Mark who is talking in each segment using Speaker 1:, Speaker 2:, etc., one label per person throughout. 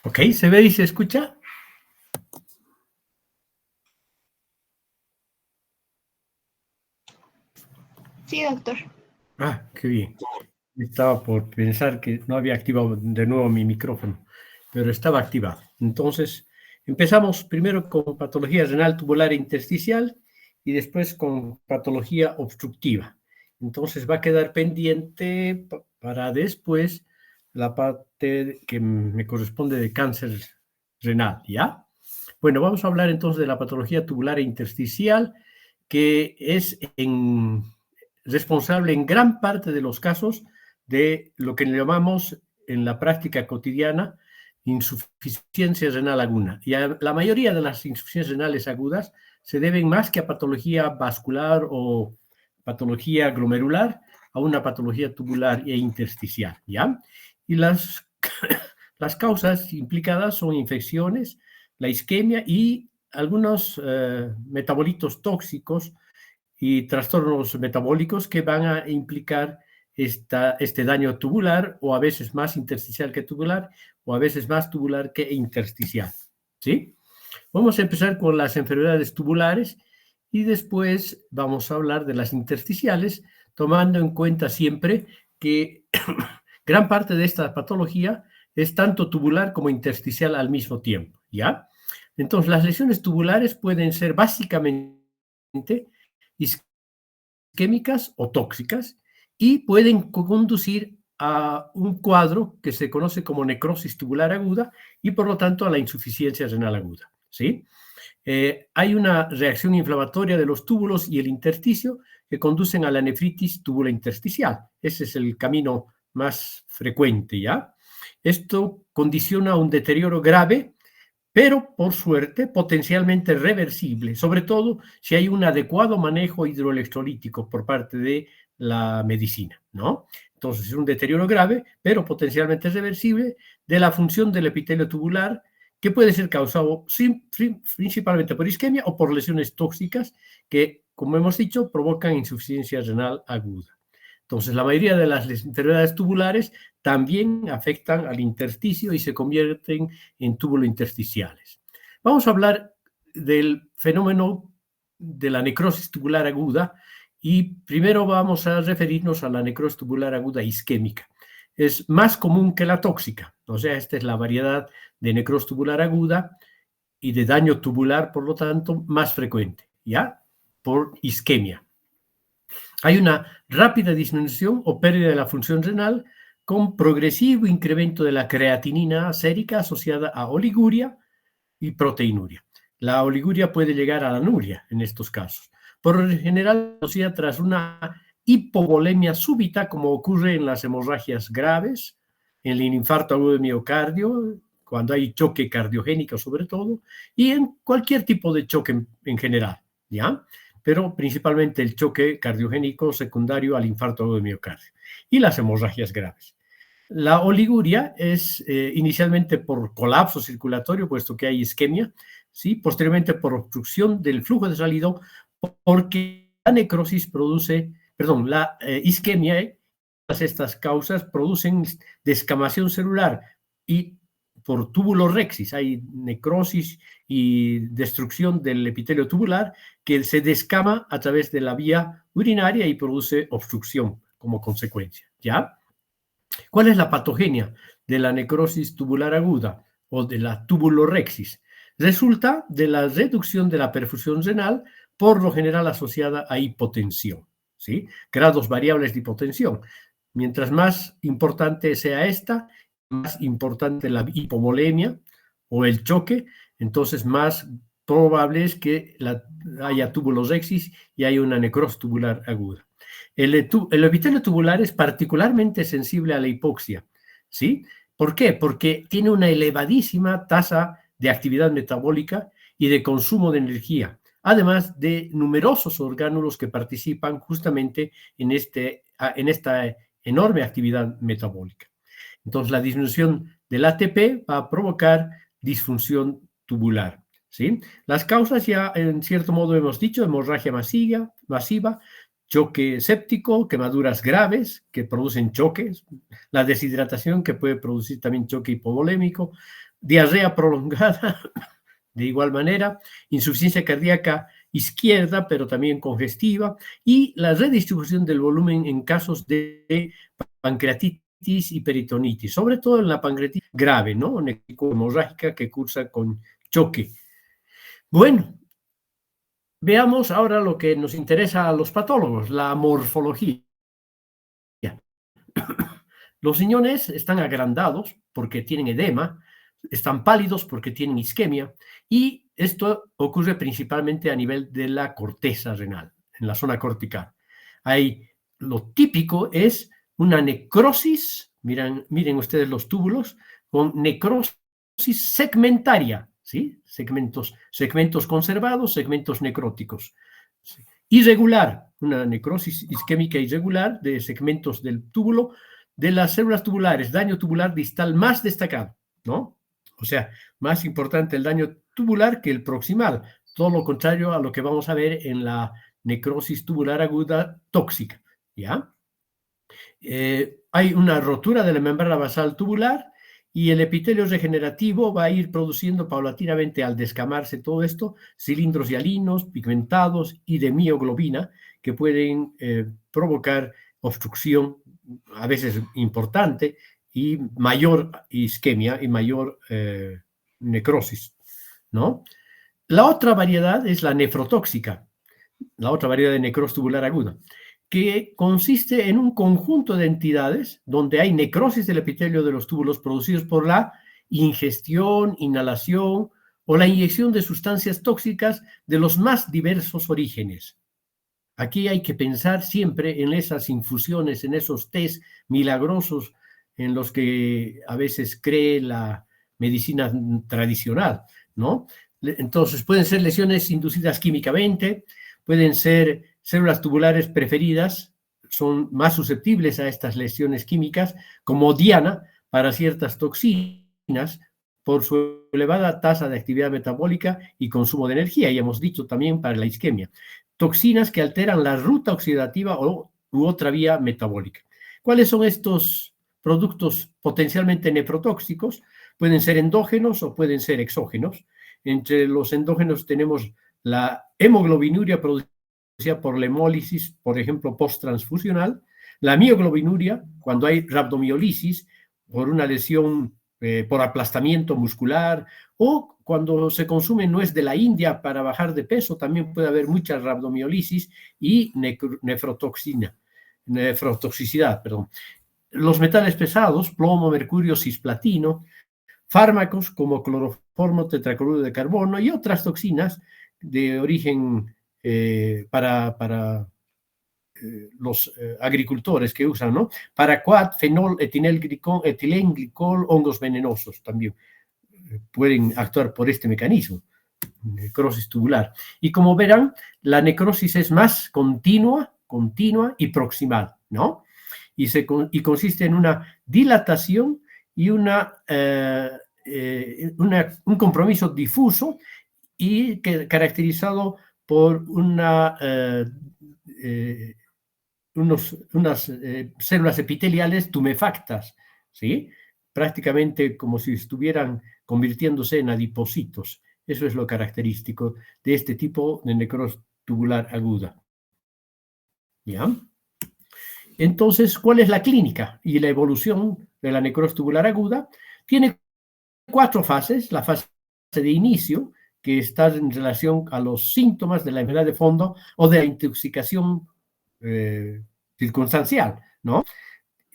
Speaker 1: Ok, ¿se ve y se escucha?
Speaker 2: Sí, doctor.
Speaker 1: Ah, qué bien. Estaba por pensar que no había activado de nuevo mi micrófono, pero estaba activado. Entonces, empezamos primero con patología renal tubular e intersticial y después con patología obstructiva. Entonces va a quedar pendiente para después la parte que me corresponde de cáncer renal, ¿ya? Bueno, vamos a hablar entonces de la patología tubular e intersticial, que es responsable en gran parte de los casos de lo que llamamos en la práctica cotidiana insuficiencia renal aguda. Y la mayoría de las insuficiencias renales agudas se deben más que a patología vascular o patología glomerular, a una patología tubular e intersticial, ¿ya? Y las causas implicadas son infecciones, la isquemia y algunos metabolitos tóxicos y trastornos metabólicos que van a implicar este daño tubular, o a veces más intersticial que tubular, o a veces más tubular que intersticial, ¿sí? Vamos a empezar con las enfermedades tubulares y después vamos a hablar de las intersticiales, tomando en cuenta siempre que gran parte de esta patología es tanto tubular como intersticial al mismo tiempo, ¿ya? Entonces, las lesiones tubulares pueden ser básicamente isquémicas o tóxicas y pueden conducir a un cuadro que se conoce como necrosis tubular aguda y por lo tanto a la insuficiencia renal aguda, ¿sí? Hay una reacción inflamatoria de los túbulos y el intersticio que conducen a la nefritis tubulointersticial. Ese es el camino más frecuente, ¿ya? Esto condiciona un deterioro grave, pero por suerte potencialmente reversible, sobre todo si hay un adecuado manejo hidroelectrolítico por parte de la medicina, ¿no? Entonces es un deterioro grave, pero potencialmente reversible de la función del epitelio tubular, que puede ser causado principalmente por isquemia o por lesiones tóxicas que, como hemos dicho, provocan insuficiencia renal aguda. Entonces, la mayoría de las enfermedades tubulares también afectan al intersticio y se convierten en tubulointersticiales. Vamos a hablar del fenómeno de la necrosis tubular aguda y primero vamos a referirnos a la necrosis tubular aguda isquémica. Es más común que la tóxica, o sea, esta es la variedad de necrosis tubular aguda y de daño tubular, por lo tanto, más frecuente, ¿ya? Por isquemia. Hay una rápida disminución o pérdida de la función renal con progresivo incremento de la creatinina sérica asociada a oliguria y proteinuria. La oliguria puede llegar a la anuria en estos casos. Por general, asociada tras una hipovolemia súbita, como ocurre en las hemorragias graves, en el infarto agudo de miocardio, cuando hay choque cardiogénico sobre todo, y en cualquier tipo de choque en general, ¿ya? Pero principalmente el choque cardiogénico secundario al infarto agudo de miocardio y las hemorragias graves. La oliguria es inicialmente por colapso circulatorio, puesto que hay isquemia, ¿sí? Posteriormente por obstrucción del flujo de salido, porque la necrosis produce, perdón, la isquemia, todas estas causas producen descamación celular y por túbulo rexis, hay necrosis y destrucción del epitelio tubular que se descama a través de la vía urinaria y produce obstrucción como consecuencia, ¿ya? ¿Cuál es la patogenia de la necrosis tubular aguda o de la tubulorexis? Resulta de la reducción de la perfusión renal, por lo general asociada a hipotensión, ¿sí? Grados variables de hipotensión. Mientras más importante sea esta, más importante la hipovolemia o el choque, entonces más probable es que haya tubulorexis y haya una necrosis tubular aguda. El epitelio tubular es particularmente sensible a la hipoxia, ¿sí? ¿Por qué? Porque tiene una elevadísima tasa de actividad metabólica y de consumo de energía, además de numerosos orgánulos que participan justamente en esta enorme actividad metabólica. Entonces, la disminución del ATP va a provocar disfunción tubular, ¿sí? Las causas ya, en cierto modo, hemos dicho: hemorragia masiva, choque séptico, quemaduras graves que producen choques, la deshidratación que puede producir también choque hipovolémico, diarrea prolongada, de igual manera, insuficiencia cardíaca izquierda, pero también congestiva, y la redistribución del volumen en casos de pancreatitis y peritonitis, sobre todo en la pancreatitis grave, ¿no? Hemorrágica que cursa con choque. Bueno, veamos ahora lo que nos interesa a los patólogos, la morfología. Los riñones están agrandados porque tienen edema, están pálidos porque tienen isquemia, y esto ocurre principalmente a nivel de la corteza renal, en la zona cortical. Lo típico es una necrosis, miren ustedes los túbulos, con necrosis segmentaria, ¿sí? Segmentos conservados, segmentos necróticos. Irregular, una necrosis isquémica irregular de segmentos del túbulo, de las células tubulares, daño tubular distal más destacado, ¿no? O sea, más importante el daño tubular que el proximal, todo lo contrario a lo que vamos a ver en la necrosis tubular aguda tóxica, ¿ya? Hay una rotura de la membrana basal tubular y el epitelio regenerativo va a ir produciendo paulatinamente, al descamarse todo esto, cilindros hialinos, pigmentados y de mioglobina que pueden provocar obstrucción, a veces importante, y mayor isquemia y mayor necrosis, ¿no? La otra variedad es la nefrotóxica, la otra variedad de necrosis tubular aguda, que consiste en un conjunto de entidades donde hay necrosis del epitelio de los túbulos producidos por la ingestión, inhalación o la inyección de sustancias tóxicas de los más diversos orígenes. Aquí hay que pensar siempre en esas infusiones, en esos tés milagrosos en los que a veces cree la medicina tradicional, ¿no? Entonces, pueden ser lesiones inducidas químicamente, pueden ser células tubulares preferidas, son más susceptibles a estas lesiones químicas, como diana para ciertas toxinas, por su elevada tasa de actividad metabólica y consumo de energía, y hemos dicho también para la isquemia. Toxinas que alteran la ruta oxidativa u otra vía metabólica. ¿Cuáles son estos productos potencialmente nefrotóxicos? Pueden ser endógenos o pueden ser exógenos. Entre los endógenos tenemos la hemoglobinuria producida por la hemólisis, por ejemplo, posttransfusional, la mioglobinuria, cuando hay rhabdomiolisis por una lesión por aplastamiento muscular, o cuando se consume nuez de la India para bajar de peso, también puede haber mucha rhabdomiolisis y nefrotoxicidad. Los metales pesados, plomo, mercurio, cisplatino, fármacos como cloroformo, tetracloruro de carbono y otras toxinas de origen para los agricultores que usan, ¿no? Paraquat, fenol, etilenglicol, hongos venenosos también pueden actuar por este mecanismo, necrosis tubular. Y como verán, la necrosis es más continua y proximal, ¿no? Y consiste en una dilatación y un compromiso difuso y caracterizado por unas células epiteliales tumefactas, ¿sí? Prácticamente como si estuvieran convirtiéndose en adipocitos. Eso es lo característico de este tipo de necrosis tubular aguda. ¿Ya? Entonces, ¿cuál es la clínica y la evolución de la necrosis tubular aguda? Tiene 4 fases. La fase de inicio, que está en relación a los síntomas de la enfermedad de fondo o de la intoxicación circunstancial, ¿no?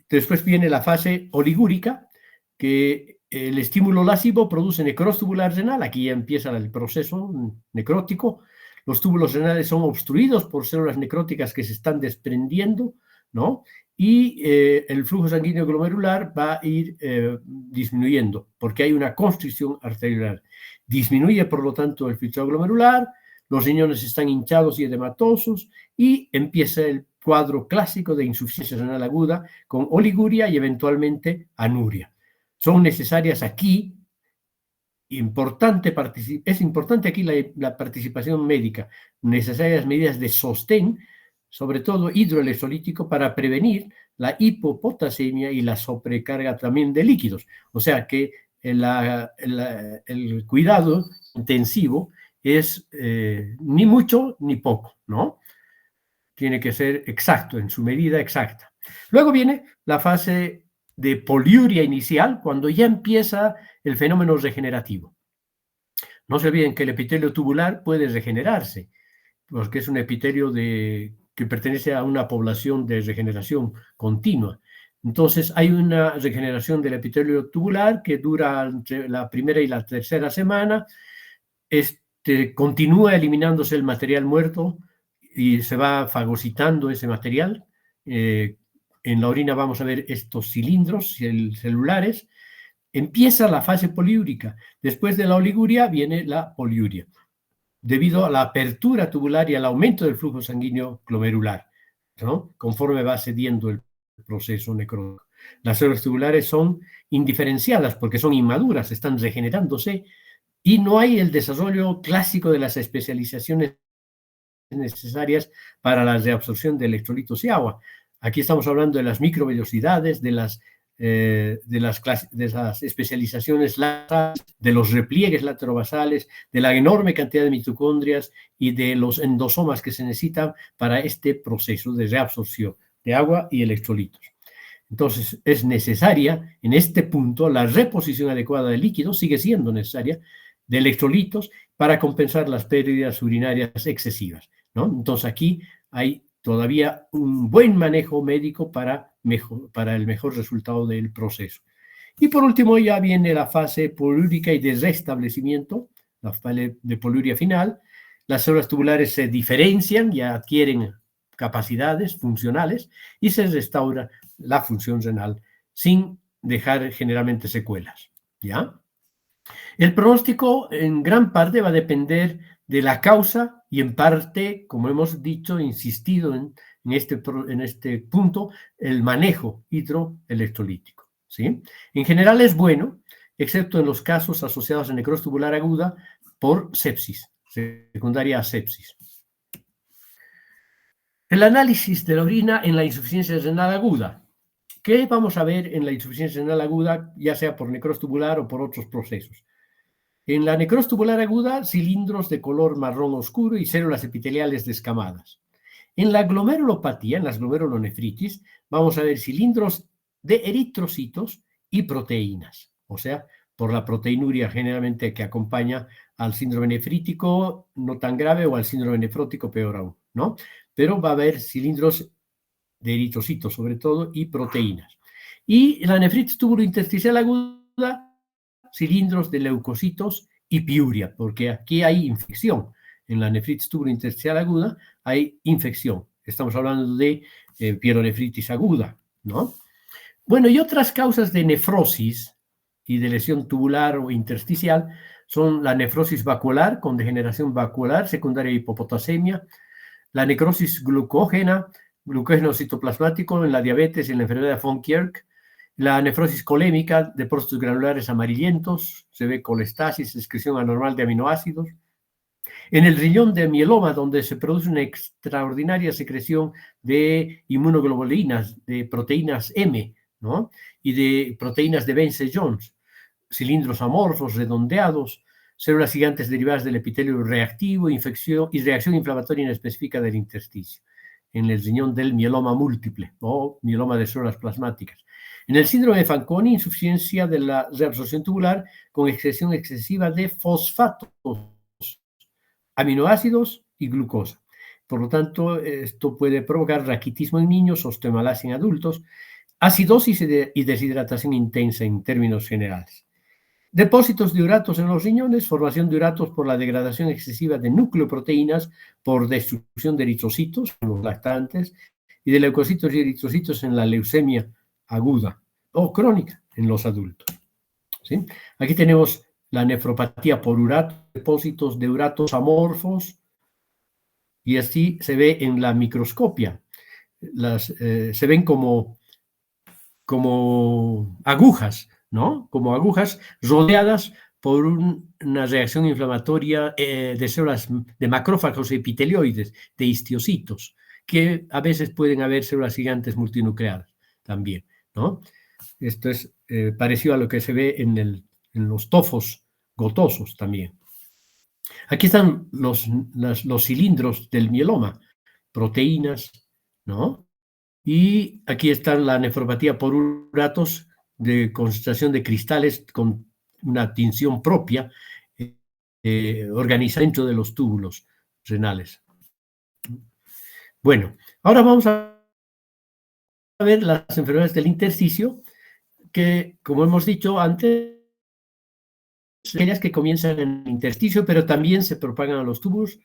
Speaker 1: Después viene la fase oligúrica, que el estímulo lascivo produce necrosis tubular renal. Aquí ya empieza el proceso necrótico. Los túbulos renales son obstruidos por células necróticas que se están desprendiendo, ¿no? Y el flujo sanguíneo glomerular va a ir disminuyendo porque hay una constricción arterial. Disminuye, por lo tanto, el filtrado glomerular, los riñones están hinchados y edematosos y empieza el cuadro clásico de insuficiencia renal aguda con oliguria y eventualmente anuria. Son necesarias aquí, es importante aquí la participación médica, necesarias medidas de sostén, sobre todo hidroelectrolítico, para prevenir la hipopotasemia y la sobrecarga también de líquidos. O sea que el cuidado intensivo es ni mucho ni poco, ¿no? Tiene que ser exacto, en su medida exacta. Luego viene la fase de poliuria inicial, cuando ya empieza el fenómeno regenerativo. No se olviden que el epitelio tubular puede regenerarse, porque es un epitelio que pertenece a una población de regeneración continua. Entonces, hay una regeneración del epitelio tubular que dura entre la primera y la tercera semana. Continúa eliminándose el material muerto y se va fagocitando ese material. En la orina vamos a ver estos cilindros celulares. Empieza la fase poliúrica. Después de la oliguria viene la poliuria, debido a la apertura tubular y al aumento del flujo sanguíneo glomerular, ¿no? Conforme va cediendo el proceso necrótico. Las células tubulares son indiferenciadas porque son inmaduras, están regenerándose y no hay el desarrollo clásico de las especializaciones necesarias para la reabsorción de electrolitos y agua. Aquí estamos hablando de las microvellosidades, de las especializaciones laterales, de los repliegues laterobasales, de la enorme cantidad de mitocondrias y de los endosomas que se necesitan para este proceso de reabsorción de agua y electrolitos. Entonces, es necesaria, en este punto, la reposición adecuada de líquidos, sigue siendo necesaria, de electrolitos para compensar las pérdidas urinarias excesivas, ¿no? Entonces, aquí hay todavía un buen manejo médico para el mejor resultado del proceso. Y por último ya viene la fase poliúrica y de restablecimiento, la fase de poliuria final. Las células tubulares se diferencian y adquieren capacidades funcionales y se restaura la función renal sin dejar generalmente secuelas, ¿ya? El pronóstico en gran parte va a depender de la causa y en parte, como hemos dicho, insistido en este punto, el manejo hidroelectrolítico, ¿sí? En general es bueno, excepto en los casos asociados a necrosis tubular aguda por sepsis, secundaria a sepsis. El análisis de la orina en la insuficiencia renal aguda. ¿Qué vamos a ver en la insuficiencia renal aguda, ya sea por necrosis tubular o por otros procesos? En la necrosis tubular aguda, cilindros de color marrón oscuro y células epiteliales descamadas. En la glomerulopatía, en las glomerulonefritis, vamos a ver cilindros de eritrocitos y proteínas, o sea, por la proteinuria generalmente que acompaña al síndrome nefrítico no tan grave o al síndrome nefrótico peor aún, ¿no? Pero va a haber cilindros de eritrocitos sobre todo y proteínas. Y la nefritis tubulointersticial aguda, cilindros de leucocitos y piuria, porque aquí hay infección. En la nefritis tubulointersticial aguda hay infección. Estamos hablando de pielonefritis aguda, ¿no? Bueno, y otras causas de nefrosis y de lesión tubular o intersticial son la nefrosis vacuolar con degeneración vacuolar, secundaria a hipopotasemia, la necrosis glucógena, glucógeno citoplasmático en la diabetes y en la enfermedad de von Kierk, la nefrosis colémica, depósitos granulares amarillentos, se ve colestasis, excreción anormal de aminoácidos. En el riñón de mieloma, donde se produce una extraordinaria secreción de inmunoglobulinas, de proteínas M, ¿no? Y de proteínas de Bence-Jones, cilindros amorfos, redondeados, células gigantes derivadas del epitelio reactivo, infección y reacción inflamatoria inespecífica del intersticio. En el riñón del mieloma múltiple o mieloma de células plasmáticas. En el síndrome de Fanconi, insuficiencia de la reabsorción tubular con excreción excesiva de fosfatos, aminoácidos y glucosa. Por lo tanto, esto puede provocar raquitismo en niños, osteomalacia en adultos, acidosis y deshidratación intensa en términos generales. Depósitos de uratos en los riñones, formación de uratos por la degradación excesiva de nucleoproteínas por destrucción de eritrocitos en los lactantes y de leucocitos y eritrocitos en la leucemia aguda o crónica en los adultos, ¿sí? Aquí tenemos la nefropatía por urato, depósitos de uratos amorfos, y así se ve en la microscopia. Se ven como agujas, ¿no? Como agujas rodeadas por una reacción inflamatoria de células de macrófagos epitelioides, de histiocitos, que a veces pueden haber células gigantes multinucleadas también, ¿no? Esto es parecido a lo que se ve en en los tofos gotosos también. Aquí están los cilindros del mieloma, proteínas, ¿no? Y aquí está la nefropatía por uratos de concentración de cristales con una tinción propia, organizada dentro de los túbulos renales. Bueno, ahora vamos a ver las enfermedades del intersticio, que, como hemos dicho antes, aquellas que comienzan en el intersticio, pero también se propagan a los túbulos,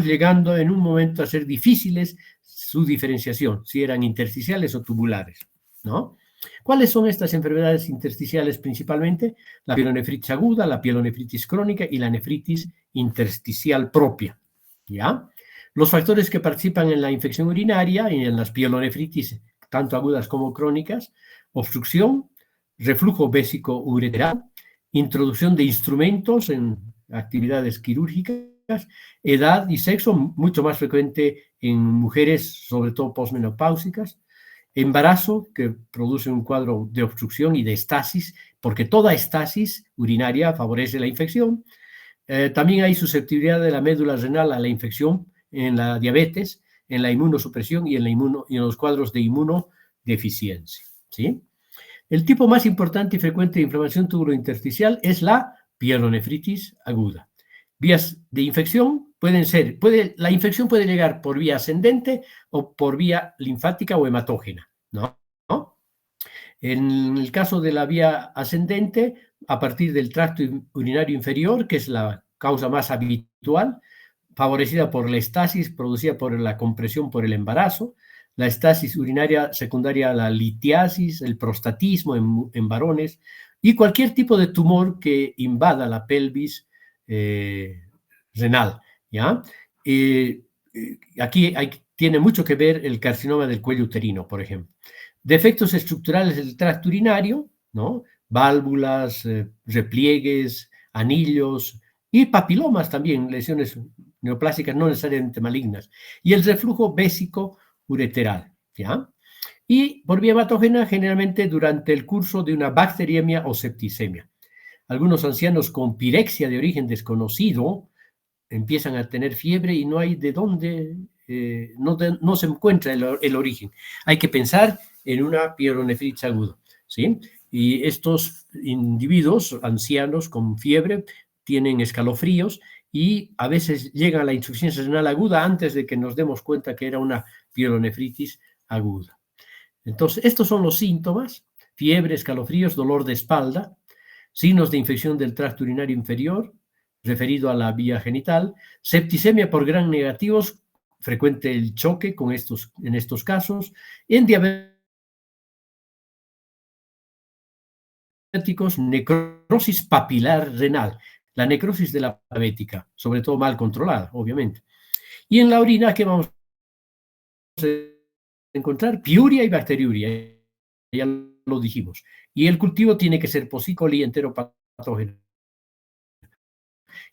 Speaker 1: llegando en un momento a ser difíciles su diferenciación, si eran intersticiales o tubulares, ¿no? ¿Cuáles son estas enfermedades intersticiales principalmente? La pielonefritis aguda, la pielonefritis crónica y la nefritis intersticial propia, ¿ya? Los factores que participan en la infección urinaria y en las pielonefritis, tanto agudas como crónicas: obstrucción, reflujo vésico ureteral, introducción de instrumentos en actividades quirúrgicas, edad y sexo, mucho más frecuente en mujeres, sobre todo posmenopáusicas, embarazo, que produce un cuadro de obstrucción y de estasis, porque toda estasis urinaria favorece la infección. También hay susceptibilidad de la médula renal a la infección en la diabetes, en la inmunosupresión y en los cuadros de inmunodeficiencia, ¿sí? El tipo más importante y frecuente de inflamación tubulointersticial es la pielonefritis aguda. Vías de infección la infección puede llegar por vía ascendente o por vía linfática o hematógena, ¿no? En el caso de la vía ascendente, a partir del tracto urinario inferior, que es la causa más habitual, favorecida por la estasis producida por la compresión por el embarazo, la estasis urinaria secundaria a la litiasis, el prostatismo en varones, y cualquier tipo de tumor que invada la pelvis renal, ¿ya? Aquí tiene mucho que ver el carcinoma del cuello uterino, por ejemplo. Defectos estructurales del tracto urinario, ¿no? Válvulas, repliegues, anillos y papilomas también, lesiones neoplásicas no necesariamente malignas. Y el reflujo vésico ureteral, ¿ya? Y por vía hematógena, generalmente durante el curso de una bacteriemia o septicemia. Algunos ancianos con pirexia de origen desconocido empiezan a tener fiebre y no hay de dónde, no se encuentra el origen. Hay que pensar en una pielonefritis aguda, ¿sí? Y estos individuos ancianos con fiebre tienen escalofríos y a veces llega a la insuficiencia renal aguda antes de que nos demos cuenta que era una pielonefritis aguda. Entonces, estos son los síntomas: fiebre, escalofríos, dolor de espalda, signos de infección del tracto urinario inferior, referido a la vía genital, septicemia por gram negativos, frecuente el choque en estos casos, en diabéticos, necrosis papilar renal, la necrosis de la diabética, sobre todo mal controlada, obviamente. Y en la orina, ¿qué vamos a encontrar? Piuria y bacteriuria, ya lo dijimos. Y el cultivo tiene que ser posícoli enteropatógeno.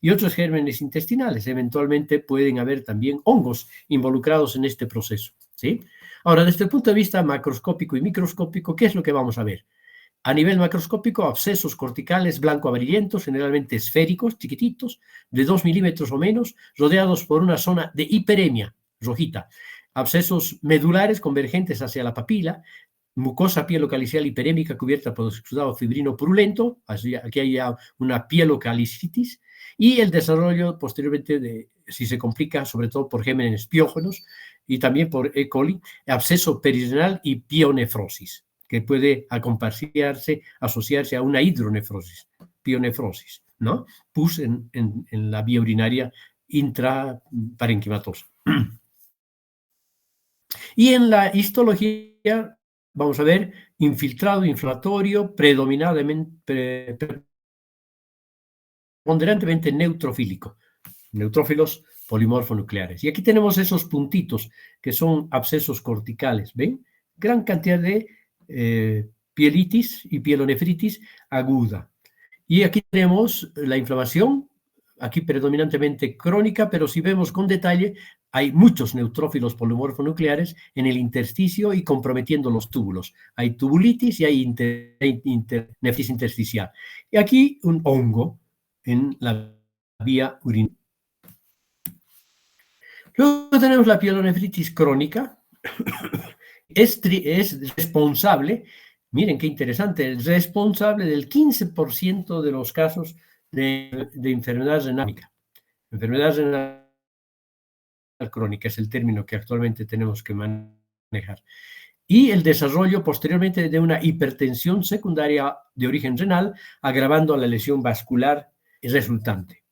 Speaker 1: Y otros gérmenes intestinales. Eventualmente pueden haber también hongos involucrados en este proceso, ¿sí? Ahora, desde el punto de vista macroscópico y microscópico, ¿qué es lo que vamos a ver? A nivel macroscópico, abscesos corticales blanco-amarillentos, generalmente esféricos, chiquititos, de 2 milímetros o menos, rodeados por una zona de hiperemia rojita. Abscesos medulares convergentes hacia la papila, mucosa pielocalicial hiperémica cubierta por exudado fibrino purulento, aquí hay una pielocalicitis, y el desarrollo posteriormente, si se complica, sobre todo por gérmenes piógenos y también por E. coli, absceso perirenal y pionefrosis, que puede asociarse a una hidronefrosis, pionefrosis, ¿no? Pus en la vía urinaria intraparenquimatosa. Y en la histología vamos a ver infiltrado inflamatorio, preponderantemente neutrofílico, neutrófilos polimorfonucleares. Y aquí tenemos esos puntitos que son abscesos corticales, ¿ven? Gran cantidad de pielitis y pielonefritis aguda. Y aquí tenemos la inflamación aquí predominantemente crónica, pero si vemos con detalle, hay muchos neutrófilos polimorfonucleares en el intersticio y comprometiendo los túbulos. Hay tubulitis y hay nefritis intersticial. Y aquí un hongo en la vía urinaria. Luego tenemos la pielonefritis crónica. Es responsable, miren qué interesante, es responsable del 15% de los casos de enfermedad renal. Enfermedad renal crónica es el término que actualmente tenemos que manejar. Y el desarrollo posteriormente de una hipertensión secundaria de origen renal, agravando la lesión vascular resultante.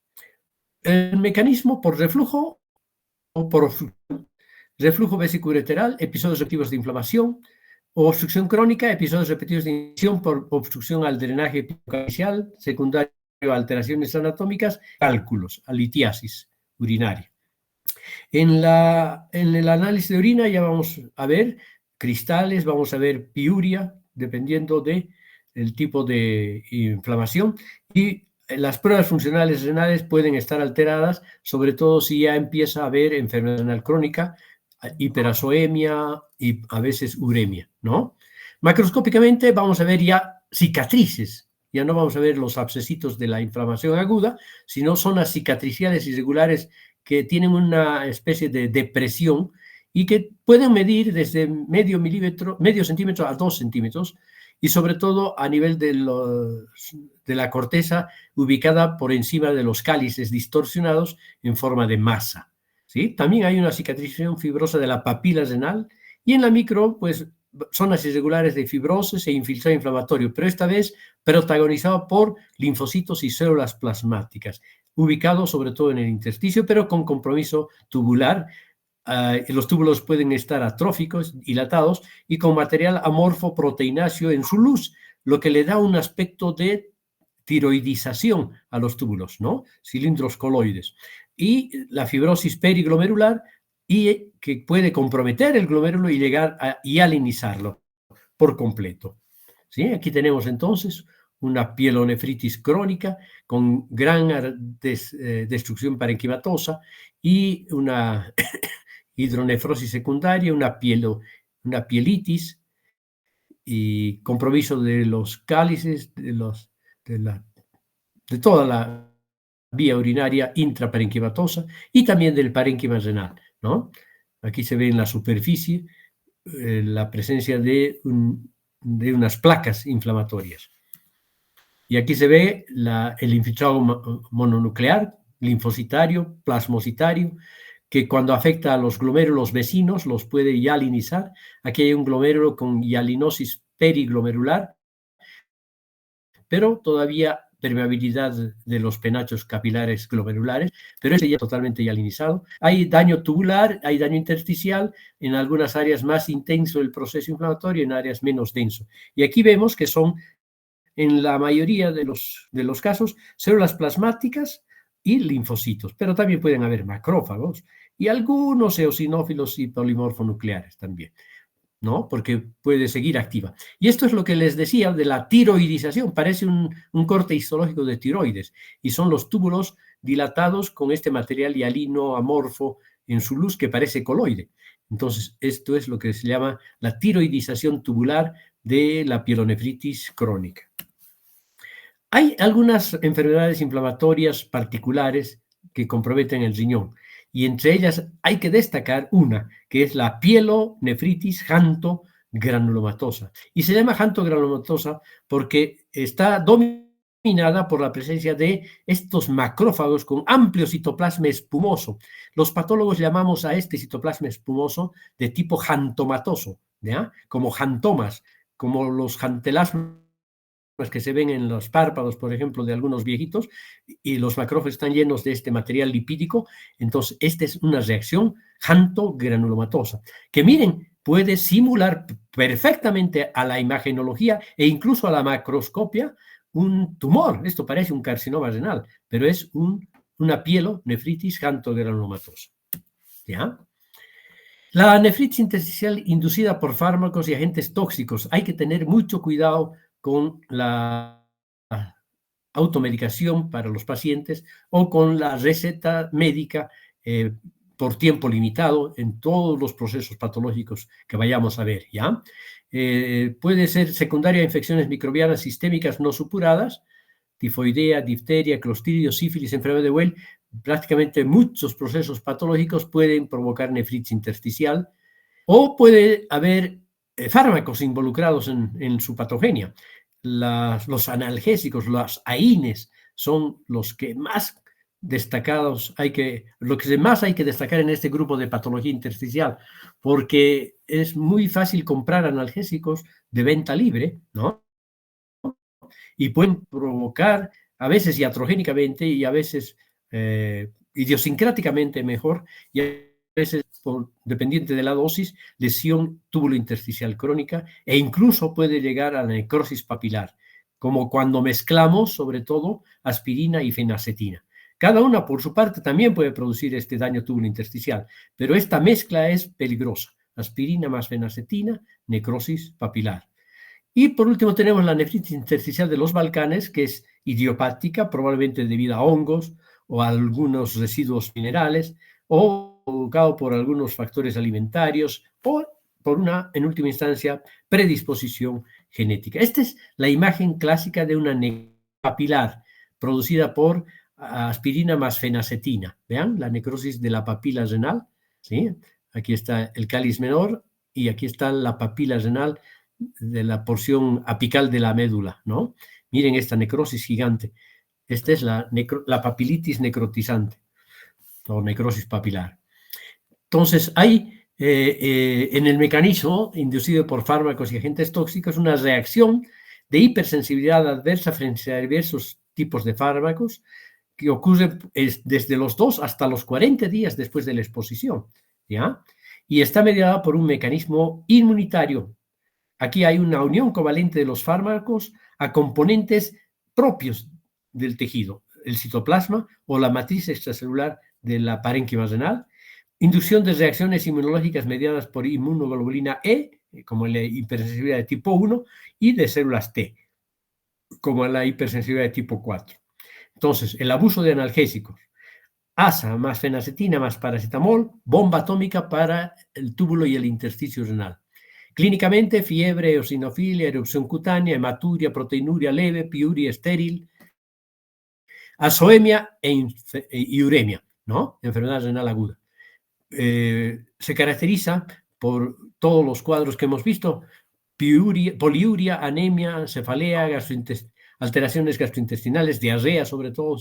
Speaker 1: El mecanismo por reflujo o por obstrucción. Reflujo vesicoureteral, episodios repetitivos de inflamación, o obstrucción crónica, episodios repetidos de infección por obstrucción al drenaje epicalicial, secundario a alteraciones anatómicas, cálculos, a litiasis urinaria. En el análisis de orina ya vamos a ver cristales, vamos a ver piuria, dependiendo del tipo de inflamación, y las pruebas funcionales renales pueden estar alteradas, sobre todo si ya empieza a haber enfermedad renal crónica, hiperazoemia y a veces uremia, ¿no? Macroscópicamente vamos a ver ya cicatrices, ya no vamos a ver los abscesitos de la inflamación aguda, sino zonas cicatriciales irregulares que tienen una especie de depresión y que pueden medir desde medio centímetro a 2 centímetros, y sobre todo a nivel de la corteza ubicada por encima de los cálices distorsionados en forma de masa. ¿Sí? También hay una cicatrización fibrosa de la papila renal y en la micro, pues, zonas irregulares de fibrosis e infiltrado inflamatorio, pero esta vez protagonizado por linfocitos y células plasmáticas, ubicado sobre todo en el intersticio, pero con compromiso tubular. Los túbulos pueden estar atróficos, dilatados y con material amorfo proteináceo en su luz, lo que le da un aspecto de tiroidización a los túbulos, ¿no? Cilindros coloides. Y la fibrosis periglomerular, y que puede comprometer el glomérulo y llegar a hialinizarlo por completo. ¿Sí? Aquí tenemos entonces una pielonefritis crónica con gran destrucción parenquimatosa y una hidronefrosis secundaria, una pielitis y compromiso de los cálices, de toda la vía urinaria intraparenquimatosa y también del parénquima renal, ¿no? Aquí se ve en la superficie la presencia de unas placas inflamatorias. Y aquí se ve el infiltrado mononuclear, linfocitario, plasmocitario, que cuando afecta a los glomérulos vecinos los puede hialinizar. Aquí hay un glomérulo con hialinosis periglomerular, pero todavía permeabilidad de los penachos capilares glomerulares, pero este ya totalmente hialinizado. Hay daño tubular, hay daño intersticial, en algunas áreas más intenso el proceso inflamatorio, en áreas menos denso. Y aquí vemos que son, en la mayoría de los casos, células plasmáticas y linfocitos, pero también pueden haber macrófagos y algunos eosinófilos y polimorfonucleares también, ¿no? Porque puede seguir activa. Y esto es lo que les decía de la tiroidización. Parece un corte histológico de tiroides y son los túbulos dilatados con este material hialino amorfo en su luz que parece coloide. Entonces, esto es lo que se llama la tiroidización tubular de la pielonefritis crónica. Hay algunas enfermedades inflamatorias particulares que comprometen el riñón, y entre ellas hay que destacar una, que es la pielonefritis janto-granulomatosa. Y se llama janto-granulomatosa porque está dominada por la presencia de estos macrófagos con amplio citoplasma espumoso. Los patólogos llamamos a este citoplasma espumoso de tipo jantomatoso, ¿ya? Como jantomas, como los jantelasmas que se ven en los párpados, por ejemplo, de algunos viejitos, y los macrófagos están llenos de este material lipídico. Entonces, esta es una reacción janto-granulomatosa, que miren, puede simular perfectamente a la imagenología e incluso a la macroscopia un tumor. Esto parece un carcinoma renal, pero es una pielonefritis janto-granulomatosa. ¿Ya? La nefritis intersticial inducida por fármacos y agentes tóxicos. Hay que tener mucho cuidado con automedicación para los pacientes o con la receta médica por tiempo limitado en todos los procesos patológicos que vayamos a ver, ¿ya? Puede ser secundaria a infecciones microbianas sistémicas no supuradas, tifoidea, difteria, clostridio, sífilis, enfermedad de Well. Prácticamente muchos procesos patológicos pueden provocar nefritis intersticial o puede haber fármacos involucrados en su patogenia. Los analgésicos, las AINES, son los que más destacados lo que más hay que destacar en este grupo de patología intersticial, porque es muy fácil comprar analgésicos de venta libre, ¿no? Y pueden provocar a veces iatrogénicamente y a veces idiosincráticamente mejor, y a veces, dependiente de la dosis, lesión túbulo-intersticial crónica e incluso puede llegar a la necrosis papilar, como cuando mezclamos sobre todo aspirina y fenacetina. Cada una por su parte también puede producir este daño túbulo-intersticial, pero esta mezcla es peligrosa. Aspirina más fenacetina, necrosis papilar. Y por último tenemos la nefritis intersticial de los Balcanes, que es idiopática, probablemente debido a hongos o a algunos residuos minerales, o provocado por algunos factores alimentarios, o por una, en última instancia, predisposición genética. Esta es la imagen clásica de una necrosis papilar producida por aspirina más fenacetina. Vean la necrosis de la papila renal, ¿sí? Aquí está el cáliz menor y aquí está la papila renal de la porción apical de la médula, ¿no? Miren esta necrosis gigante. Esta es la papilitis necrotizante o necrosis papilar. Entonces, hay en el mecanismo inducido por fármacos y agentes tóxicos una reacción de hipersensibilidad adversa frente a diversos tipos de fármacos que ocurre desde los 2 hasta los 40 días después de la exposición, ¿ya? Y está mediada por un mecanismo inmunitario. Aquí hay una unión covalente de los fármacos a componentes propios del tejido, el citoplasma o la matriz extracelular de la parénquima renal, inducción de reacciones inmunológicas mediadas por inmunoglobulina E, como la hipersensibilidad de tipo 1, y de células T, como la hipersensibilidad de tipo 4. Entonces, el abuso de analgésicos, ASA más fenacetina más paracetamol, bomba atómica para el túbulo y el intersticio renal. Clínicamente, fiebre, eosinofilia, erupción cutánea, hematuria, proteinuria leve, piuria estéril, azoemia y uremia, ¿no? Enfermedad renal aguda. Se caracteriza por todos los cuadros que hemos visto: poliuria, anemia, cefalea, alteraciones gastrointestinales, diarrea sobre todo,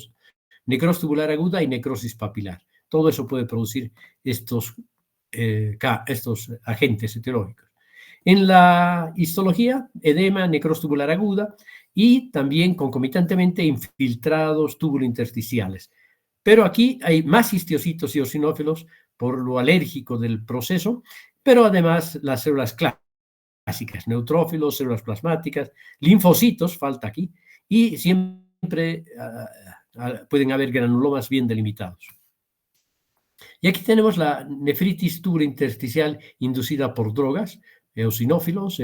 Speaker 1: necrosis tubular aguda y necrosis papilar. Todo eso puede producir estos agentes etiológicos. En la histología, edema, necrosis tubular aguda y también concomitantemente infiltrados túbulo-intersticiales. Pero aquí hay más histiocitos y eosinófilos por lo alérgico del proceso, pero además las células clásicas, neutrófilos, células plasmáticas, linfocitos, falta aquí, y siempre pueden haber granulomas bien delimitados. Y aquí tenemos la nefritis tubulo-intersticial inducida por drogas, eosinófilos,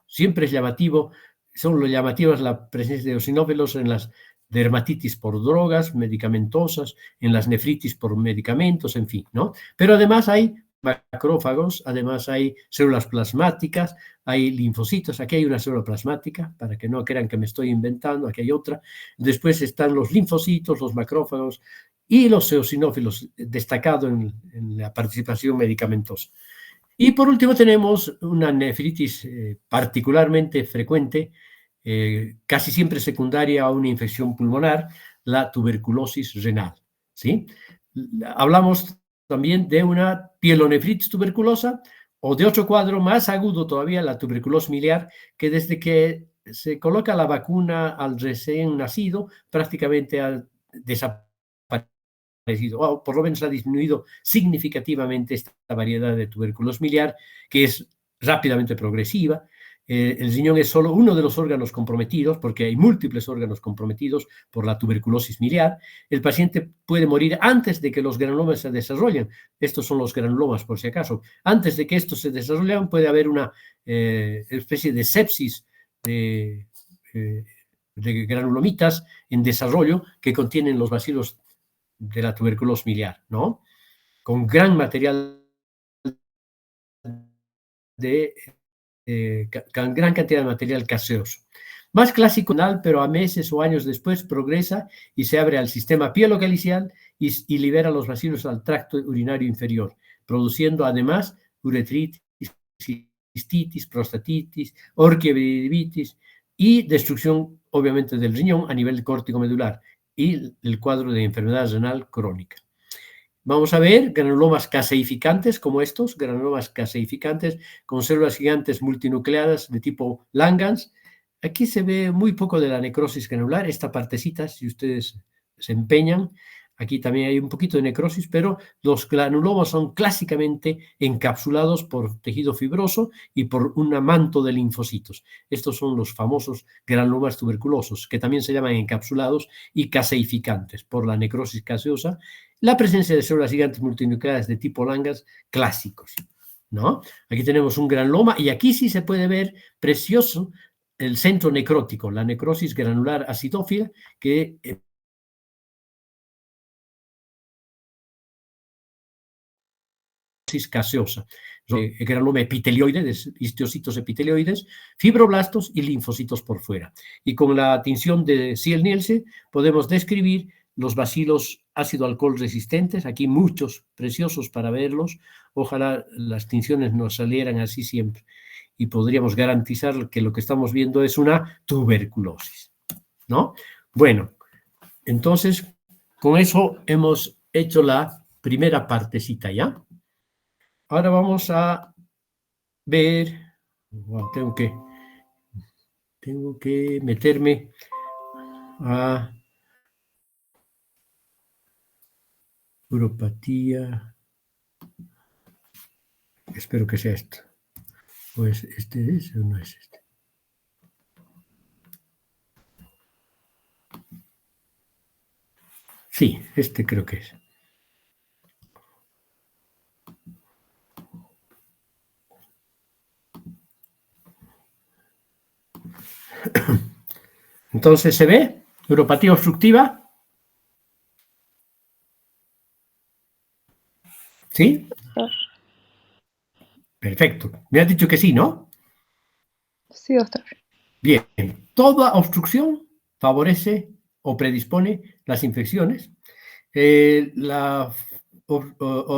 Speaker 1: siempre es llamativo, son lo llamativas la presencia de eosinófilos en las dermatitis por drogas medicamentosas, en las nefritis por medicamentos, en fin, ¿no? Pero además hay macrófagos, además hay células plasmáticas, hay linfocitos. Aquí hay una célula plasmática, para que no crean que me estoy inventando, aquí hay otra. Después están los linfocitos, los macrófagos y los eosinófilos, destacado en la participación medicamentosa. Y por último tenemos una nefritis particularmente frecuente, casi siempre secundaria a una infección pulmonar, la tuberculosis renal, ¿sí? Hablamos también de una pielonefritis tuberculosa o de otro cuadro más agudo todavía, la tuberculosis miliar, que desde que se coloca la vacuna al recién nacido prácticamente ha desaparecido, o por lo menos ha disminuido significativamente esta variedad de tuberculosis miliar, que es rápidamente progresiva. El riñón es solo uno de los órganos comprometidos, porque hay múltiples órganos comprometidos por la tuberculosis miliar. El paciente puede morir antes de que los granulomas se desarrollen. Estos son los granulomas, por si acaso. Antes de que estos se desarrollen, puede haber una especie de sepsis de granulomitas en desarrollo que contienen los bacilos de la tuberculosis miliar, ¿no? Con gran material con gran cantidad de material caseoso. Más clásico, pero a meses o años después progresa y se abre al sistema pielocalicial y libera los bacilos al tracto urinario inferior, produciendo además uretritis, cistitis, prostatitis, orquieviritis y destrucción, obviamente, del riñón a nivel córtico-medular y el cuadro de enfermedad renal crónica. Vamos a ver granulomas caseificantes como estos, granulomas caseificantes con células gigantes multinucleadas de tipo Langhans. Aquí se ve muy poco de la necrosis granular, esta partecita, si ustedes se empeñan, aquí también hay un poquito de necrosis, pero los granulomas son clásicamente encapsulados por tejido fibroso y por un manto de linfocitos. Estos son los famosos granulomas tuberculosos, que también se llaman encapsulados y caseificantes por la necrosis caseosa, la presencia de células gigantes multinucleadas de tipo Langhans clásicos, ¿no? Aquí tenemos un granuloma y aquí sí se puede ver precioso el centro necrótico, la necrosis granular acidófila, que caseosa, granuloma epitelioide, histocitos epitelioides, fibroblastos y linfocitos por fuera. Y con la tinción de Ziel-Nielsen podemos describir los bacilos ácido-alcohol resistentes, aquí muchos preciosos para verlos, ojalá las tinciones nos salieran así siempre y podríamos garantizar que lo que estamos viendo es una tuberculosis, ¿no? Bueno, entonces con eso hemos hecho la primera partecita, ¿ya? Ahora vamos a ver, tengo que meterme a uropatía, espero que sea esto, pues este es o no es este. Sí, este creo que es. Entonces, ¿se ve? Uropatía obstructiva. ¿Sí? Perfecto. Me has dicho que sí, ¿no?
Speaker 2: Sí, doctor.
Speaker 1: Bien. Toda obstrucción favorece o predispone las infecciones.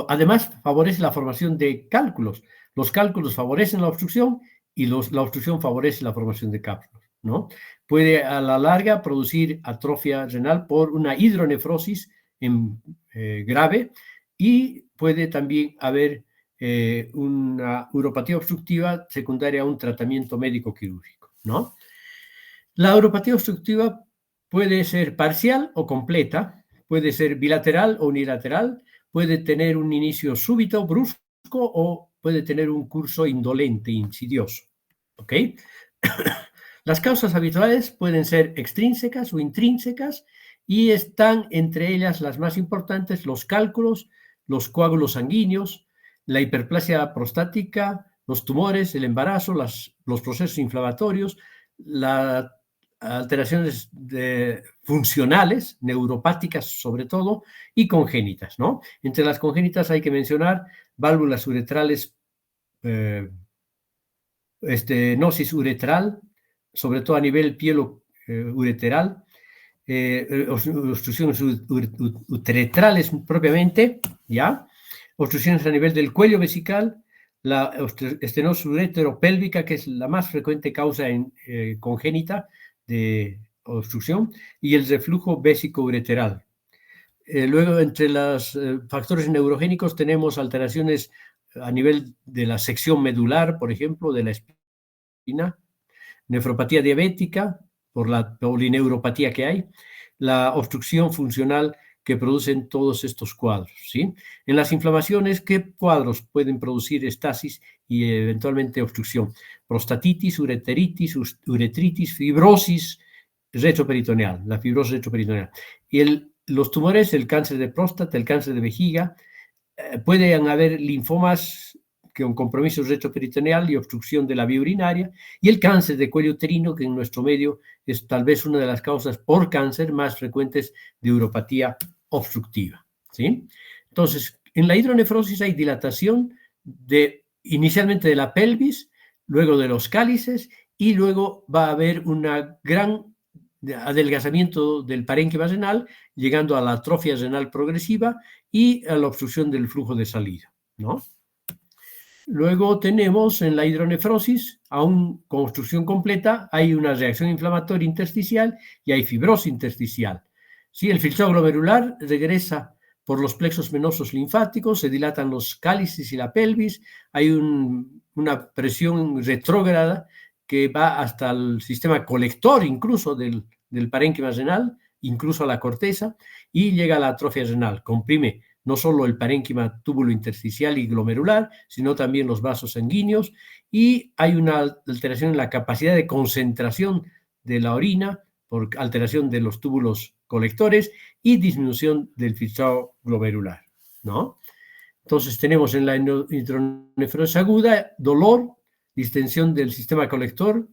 Speaker 1: Además, favorece la formación de cálculos. Los cálculos favorecen la obstrucción y la obstrucción favorece la formación de cálculos, ¿no? Puede a la larga producir atrofia renal por una hidronefrosis grave y puede también haber una uropatía obstructiva secundaria a un tratamiento médico quirúrgico, ¿no? La uropatía obstructiva puede ser parcial o completa, puede ser bilateral o unilateral, puede tener un inicio súbito, brusco, o puede tener un curso indolente, insidioso. ¿Ok? Las causas habituales pueden ser extrínsecas o intrínsecas y están entre ellas las más importantes: los cálculos, los coágulos sanguíneos, la hiperplasia prostática, los tumores, el embarazo, los procesos inflamatorios, las alteraciones funcionales, neuropáticas sobre todo, y congénitas, ¿no? Entre las congénitas hay que mencionar válvulas uretrales, estenosis uretral, sobre todo a nivel pielo-ureteral, obstrucciones uretrales propiamente, ¿ya? Obstrucciones a nivel del cuello vesical, la estenosis ureteropélvica, que es la más frecuente causa congénita de obstrucción, y el reflujo vésico-ureteral. Luego, entre los factores neurogénicos tenemos alteraciones a nivel de la sección medular, por ejemplo, de la espina, nefropatía diabética, por la polineuropatía que hay, la obstrucción funcional que producen todos estos cuadros, ¿sí? En las inflamaciones, ¿qué cuadros pueden producir estasis y eventualmente obstrucción? Prostatitis, ureteritis, uretritis, fibrosis retroperitoneal, la fibrosis retroperitoneal. Y los tumores, el cáncer de próstata, el cáncer de vejiga, pueden haber linfomas con compromiso retroperitoneal y obstrucción de la vía urinaria, y el cáncer de cuello uterino, que en nuestro medio es tal vez una de las causas por cáncer más frecuentes de uropatía obstructiva, ¿sí? Entonces, en la hidronefrosis hay dilatación inicialmente de la pelvis, luego de los cálices, y luego va a haber una gran adelgazamiento del parénquima renal, llegando a la atrofia renal progresiva y a la obstrucción del flujo de salida, ¿no? Luego tenemos en la hidronefrosis, aún con obstrucción completa, hay una reacción inflamatoria intersticial y hay fibrosis intersticial. ¿Sí? El filtrado glomerular regresa por los plexos venosos linfáticos, se dilatan los cálices y la pelvis, hay una presión retrógrada que va hasta el sistema colector incluso del parénquima renal, incluso a la corteza, y llega a la atrofia renal, comprime no solo el parénquima túbulo intersticial y glomerular, sino también los vasos sanguíneos, y hay una alteración en la capacidad de concentración de la orina por alteración de los túbulos colectores y disminución del filtrado glomerular, ¿no? Entonces tenemos en la hidronefrosis aguda dolor, distensión del sistema colector.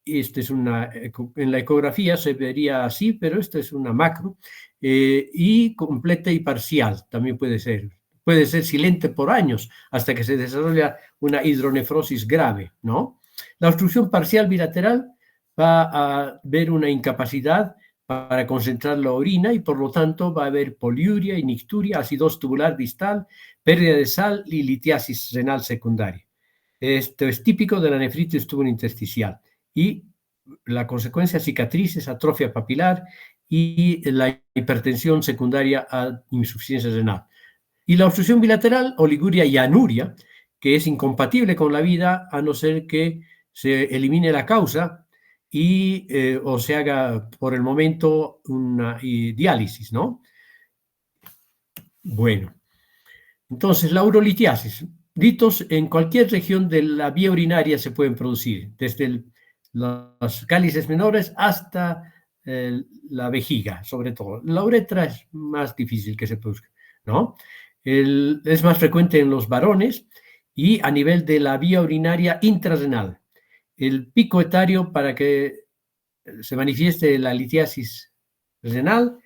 Speaker 1: Esta es en la ecografía se vería así, pero esta es una macro, y completa y parcial también puede ser. Puede ser silente por años hasta que se desarrolla una hidronefrosis grave, ¿no? La obstrucción parcial bilateral va a ver una incapacidad para concentrar la orina y por lo tanto va a haber poliuria, icturia, acidosis tubular distal, pérdida de sal y litiasis renal secundaria. Esto es típico de la nefritis tubulointersticial y la consecuencia cicatrices, atrofia papilar y la hipertensión secundaria a insuficiencia renal. Y la obstrucción bilateral, oliguria y anuria, que es incompatible con la vida a no ser que se elimine la causa o se haga por el momento una diálisis, ¿no? Bueno, entonces la urolitiasis. Litos en cualquier región de la vía urinaria se pueden producir, desde los cálices menores hasta la vejiga, sobre todo. La uretra es más difícil que se produzca, ¿no? Es más frecuente en los varones y a nivel de la vía urinaria intrarrenal. El pico etario para que se manifieste la litiasis renal,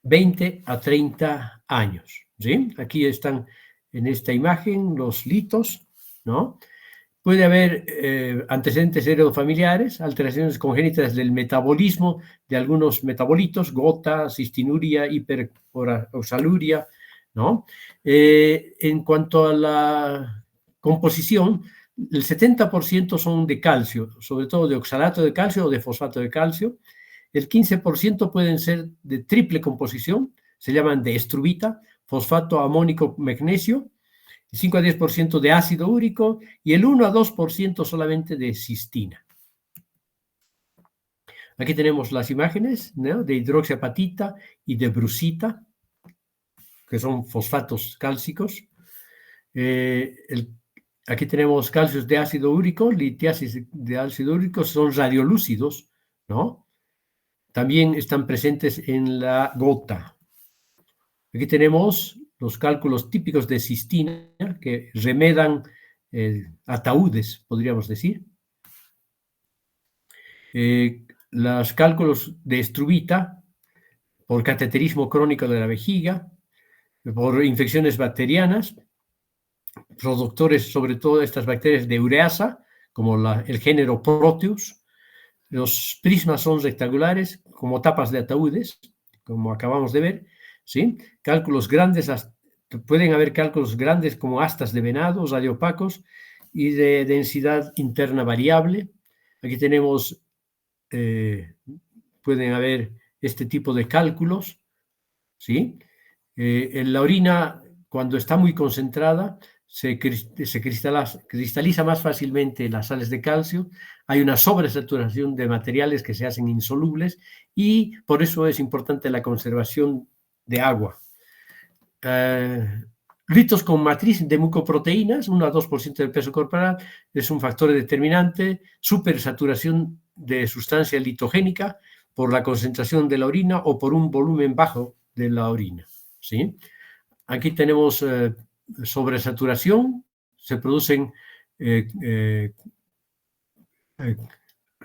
Speaker 1: 20 a 30 años, ¿sí? Aquí están en esta imagen los litos, ¿no? Puede haber antecedentes heredofamiliares, alteraciones congénitas del metabolismo de algunos metabolitos, gota, cistinuria, hiperoxaluria, ¿no? En cuanto a la composición, el 70% son de calcio, sobre todo de oxalato de calcio o de fosfato de calcio. El 15% pueden ser de triple composición, se llaman de estrubita, fosfato amónico magnesio, 5 a 10% de ácido úrico y el 1 a 2% solamente de cistina. Aquí tenemos las imágenes, ¿no?, de hidroxiapatita y de brusita, que son fosfatos cálcicos. Aquí tenemos calcios de ácido úrico, litiasis de ácido úrico, son radiolúcidos, ¿no? También están presentes en la gota. Aquí tenemos los cálculos típicos de cistina que remedan ataúdes, podríamos decir. Los cálculos de estrubita por cateterismo crónico de la vejiga, por infecciones bacterianas, productores sobre todo de estas bacterias de ureasa, como el género Proteus. Los prismas son rectangulares, como tapas de ataúdes, como acabamos de ver, ¿sí? Cálculos grandes, pueden haber cálculos grandes como astas de venado, radiopacos y de densidad interna variable. Aquí tenemos, pueden haber este tipo de cálculos, ¿sí? En la orina, cuando está muy concentrada, se cristaliza más fácilmente las sales de calcio, hay una sobresaturación de materiales que se hacen insolubles y por eso es importante la conservación de agua. Litos con matriz de mucoproteínas, 1 a 2% del peso corporal, es un factor determinante, supersaturación de sustancia litogénica por la concentración de la orina o por un volumen bajo de la orina, ¿sí? Aquí tenemos sobresaturación, se producen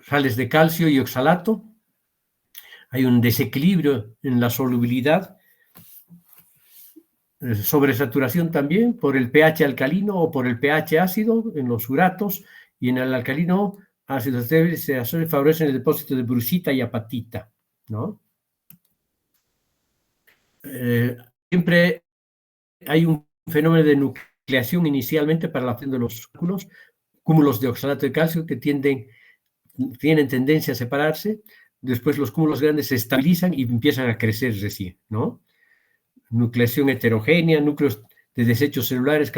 Speaker 1: sales de calcio y oxalato. Hay un desequilibrio en la solubilidad, sobresaturación también por el pH alcalino o por el pH ácido en los uratos, y en el alcalino ácidos débiles se favorecen el depósito de brucita y apatita, ¿no? Siempre hay un fenómeno de nucleación inicialmente para la formación de los cúmulos de oxalato de calcio que tienen tendencia a separarse. Después los cúmulos grandes se estabilizan y empiezan a crecer recién, ¿no? Nucleación heterogénea, núcleos de desechos celulares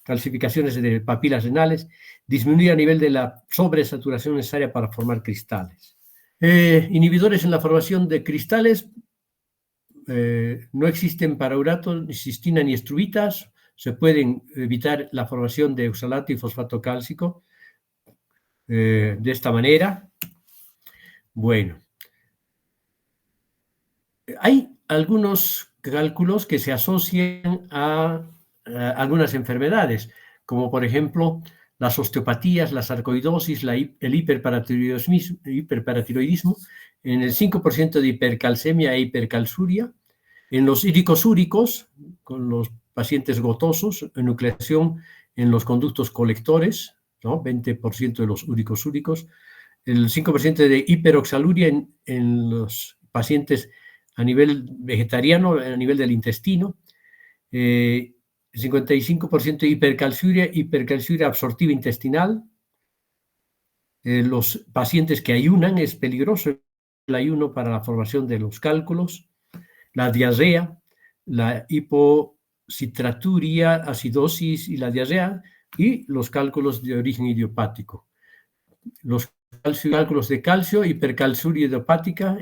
Speaker 1: calcificaciones de papilas renales, disminuir a nivel de la sobresaturación necesaria para formar cristales. Inhibidores en la formación de cristales no existen para urato, ni cistina ni estrubitas. Se pueden evitar la formación de oxalato y fosfato cálcico de esta manera. Bueno, hay algunos cálculos que se asocian a algunas enfermedades, como por ejemplo las osteopatías, la sarcoidosis, el hiperparatiroidismo, en el 5% de hipercalcemia e hipercalciuria, en los íricos-úricos, con los pacientes gotosos, enucleación en los conductos colectores, ¿no? 20% de los úricos-úricos, el 5% de hiperoxaluria en los pacientes a nivel vegetariano, a nivel del intestino, 55% de hipercalciuria absortiva intestinal. Los pacientes que ayunan, es peligroso el ayuno para la formación de los cálculos, la diarrea, la hipocitraturia, acidosis y la diarrea, y los cálculos de origen idiopático. Los cálculos de calcio, hipercalciuria idiopática,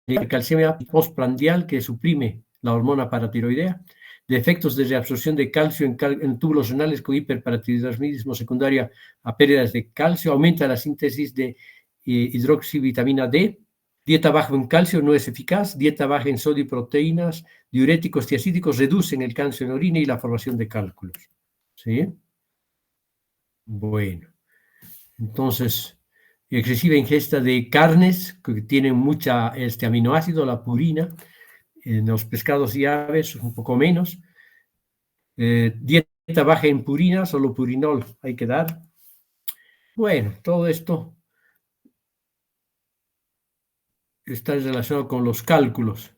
Speaker 1: hipercalcemia postprandial, que suprime la hormona paratiroidea, defectos de reabsorción de calcio en túbulos renales con hiperparatiroidismo secundario a pérdidas de calcio, aumenta la síntesis de hidroxivitamina D, dieta baja en calcio no es eficaz, dieta baja en sodio y proteínas, diuréticos tiacídicos reducen el calcio en la orina y la formación de cálculos. ¿Sí? Bueno, entonces, excesiva ingesta de carnes que tienen mucha aminoácido, la purina, en los pescados y aves un poco menos. Dieta baja en purina, solo purinol hay que dar. Bueno, todo esto está relacionado con los cálculos,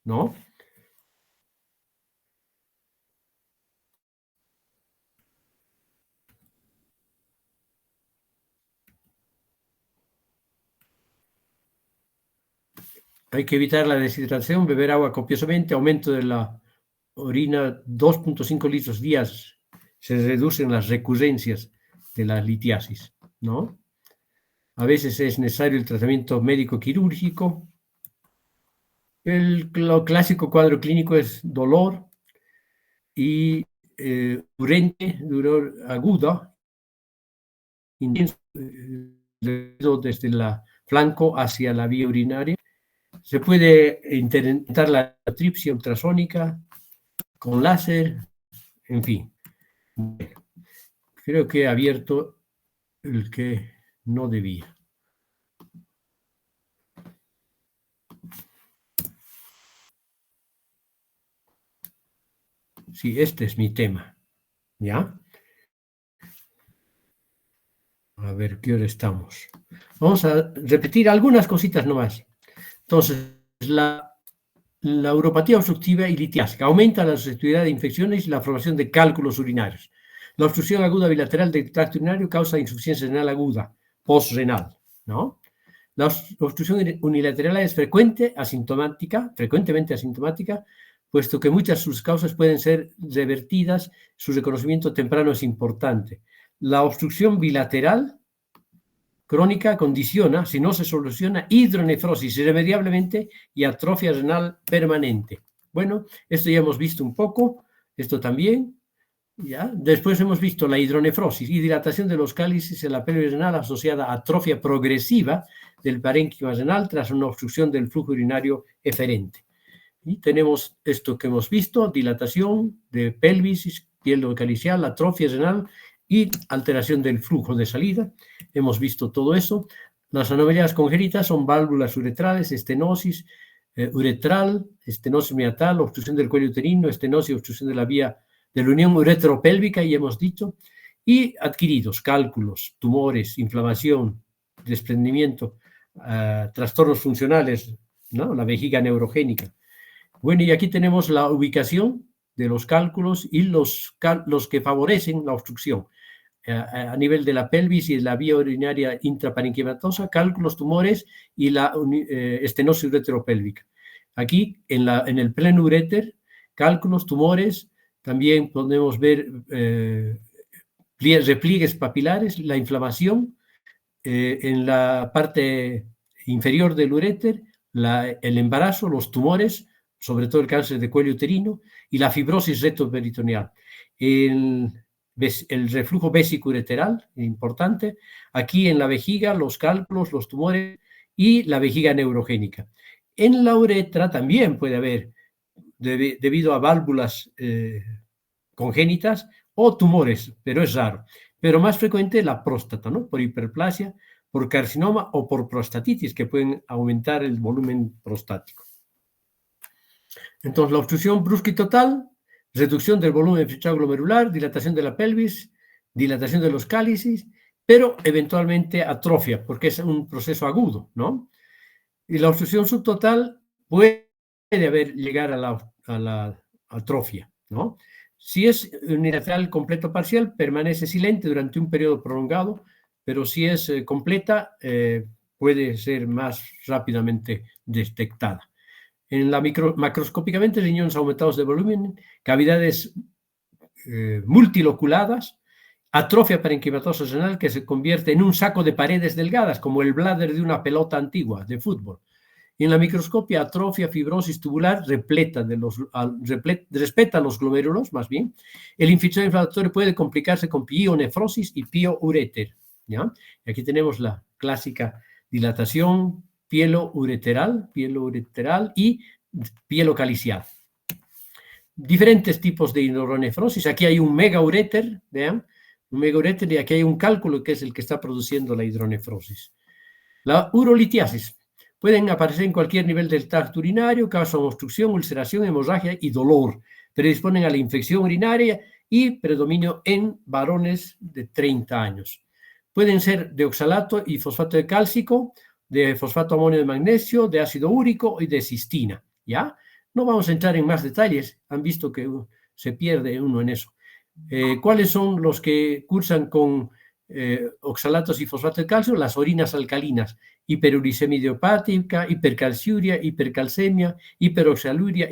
Speaker 1: ¿no? Hay que evitar la deshidratación, beber agua copiosamente, aumento de la orina 2.5 litros días, se reducen las recurrencias de la litiasis, ¿no? A veces es necesario el tratamiento médico quirúrgico. Lo clásico cuadro clínico es dolor y urente, dolor agudo, intenso, desde el flanco hacia la vía urinaria. Se puede intentar la tripsia ultrasónica con láser, en fin. Creo que he abierto el que no debía. Sí, este es mi tema. ¿Ya? A ver, ¿qué hora estamos? Vamos a repetir algunas cositas nomás. Entonces, la uropatía obstructiva y litiásica aumenta la susceptibilidad de infecciones y la formación de cálculos urinarios. La obstrucción aguda bilateral del tracto urinario causa insuficiencia renal aguda, postrenal, ¿no? La obstrucción unilateral es frecuentemente asintomática, puesto que muchas de sus causas pueden ser revertidas, su reconocimiento temprano es importante. La obstrucción bilateral crónica condiciona, si no se soluciona, hidronefrosis irremediablemente y atrofia renal permanente. Bueno, esto ya hemos visto un poco, esto también. ¿ya? Después hemos visto la hidronefrosis y dilatación de los cálices en la pelvis renal asociada a atrofia progresiva del parénquima renal tras una obstrucción del flujo urinario eferente. Y tenemos esto que hemos visto, dilatación de pelvis, piel calicial, atrofia renal y alteración del flujo de salida. Hemos visto todo eso. Las anomalías congénitas son válvulas uretrales, estenosis uretral, estenosis meatal, obstrucción del cuello uterino, estenosis, obstrucción de la vía de la unión uretropélvica, y hemos dicho, y adquiridos, cálculos, tumores, inflamación, desprendimiento, trastornos funcionales, ¿no? La vejiga neurogénica. Bueno, y aquí tenemos la ubicación de los cálculos y los que favorecen la obstrucción a nivel de la pelvis y de la vía urinaria intraparenquimatosa, cálculos, tumores y la estenosis uretropélvica. Aquí, en el pleno uréter, cálculos, tumores, también podemos ver repliegues papilares, la inflamación en la parte inferior del uréter, el embarazo, los tumores, sobre todo el cáncer de cuello uterino, y la fibrosis rectoperitoneal. El reflujo vésico-ureteral, importante. Aquí en la vejiga, los cálculos, los tumores y la vejiga neurogénica. En la uretra también puede haber, debido a válvulas congénitas o tumores, pero es raro. Pero más frecuente la próstata, ¿no? Por hiperplasia, por carcinoma o por prostatitis, que pueden aumentar el volumen prostático. Entonces, la obstrucción brusca y total, reducción del volumen fechado glomerular, dilatación de la pelvis, dilatación de los cálices, pero eventualmente atrofia, porque es un proceso agudo, ¿no? Y la obstrucción subtotal puede llegar a la atrofia, ¿no? Si es unilateral, completo o parcial, permanece silente durante un periodo prolongado, pero si es completa, puede ser más rápidamente detectada. Macroscópicamente, riñones aumentados de volumen, cavidades multiloculadas, atrofia parenquimatosa renal que se convierte en un saco de paredes delgadas, como el bladder de una pelota antigua de fútbol. Y en la microscopia, atrofia, fibrosis tubular, respeta los glomérulos, más bien. El infiltrado inflamatorio puede complicarse con pionefrosis y pioureter, ¿ya? Y aquí tenemos la clásica dilatación pielo-ureteral y pielo-calicial. Diferentes tipos de hidronefrosis. Aquí hay un megaureter, vean, un megaureter, y aquí hay un cálculo que es el que está produciendo la hidronefrosis. La urolitiasis. Pueden aparecer en cualquier nivel del tracto urinario, causan obstrucción, ulceración, hemorragia y dolor. Predisponen a la infección urinaria y predominio en varones de 30 años. Pueden ser de oxalato y fosfato de cálcico, de fosfato amonio de magnesio, de ácido úrico y de cistina, ¿ya? No vamos a entrar en más detalles, han visto que se pierde uno en eso. ¿Cuáles son los que cursan con oxalatos y fosfato de calcio? Las orinas alcalinas, hiperuricemia idiopática, hipercalciuria, hipercalcemia, hiperoxaluria,